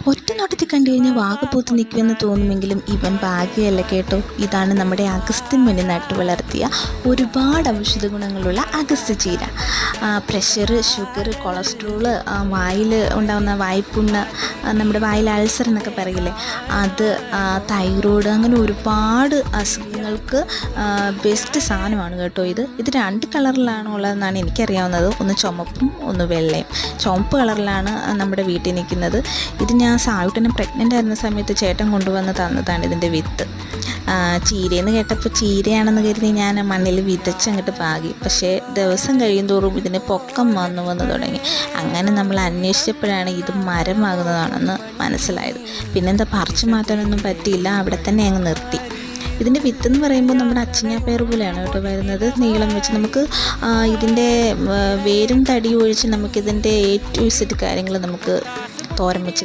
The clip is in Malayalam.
ഒറ്റ നോട്ടത്തിൽ കണ്ടു കഴിഞ്ഞാൽ വാഗപ്പൂത്ത് നിൽക്കുമെന്ന് തോന്നുമെങ്കിലും ഇവൻ ഭാഗ്യമല്ല കേട്ടോ. ഇതാണ് നമ്മുടെ അഗസ്ത്യൻ മുനി നട്ടു വളർത്തിയ ഒരുപാട് ഔഷധ ഗുണങ്ങളുള്ള അഗസ്ത്യ ചീര. പ്രഷർ, ഷുഗർ, കൊളസ്ട്രോള്, വായിൽ ഉണ്ടാകുന്ന വായ്പുണ്ണ്, നമ്മുടെ വായിൽ അൾസർ എന്നൊക്കെ പറയില്ലേ, അത്, തൈറോയ്ഡ്, അങ്ങനെ ഒരുപാട് അസുഖങ്ങൾക്ക് ബെസ്റ്റ് സാധനമാണ് കേട്ടോ ഇത്. 2 കളറിലാണ് ഉള്ളതെന്നാണ് എനിക്കറിയാവുന്നത്. ഒന്ന് ചുമപ്പും ഒന്ന് വെള്ളയും. ചുമപ്പ് കളറിലാണ് നമ്മുടെ വീട്ടിൽ നിൽക്കുന്നത്. ഇത് ഞാൻ സായുട്ടനെ പ്രഗ്നൻ്റ് ആയിരുന്ന സമയത്ത് ചേട്ടൻ കൊണ്ടുവന്ന് തന്നതാണ് ഇതിൻ്റെ വിത്ത്. ചീരയെന്ന് കേട്ടപ്പോൾ ചീരയാണെന്ന് കരുതി ഞാൻ മണ്ണിൽ വിതച്ചങ്ങോട്ട് പാകി. പക്ഷേ ദിവസം കഴിയുന്തോറും ഇതിന് പൊക്കം വന്നു തുടങ്ങി. അങ്ങനെ നമ്മൾ അന്വേഷിച്ചപ്പോഴാണ് ഇത് മരമാകുന്നതാണെന്ന് മനസ്സിലായത്. പിന്നെന്താ, പറിച്ചു മാറ്റാനൊന്നും പറ്റിയില്ല, അവിടെ തന്നെ അങ്ങ് നിർത്തി. ഇതിൻ്റെ വിത്തെന്ന് പറയുമ്പോൾ നമ്മുടെ അച്ചിങ്ങാപ്പയർ പോലെയാണ് കേട്ടോ വരുന്നത്, നീളം വെച്ച്. നമുക്ക് ഇതിൻ്റെ വേരും തടിയും ഒഴിച്ച് നമുക്കിതിൻ്റെ A to Z കാര്യങ്ങൾ നമുക്ക് തോരൻ വെച്ച്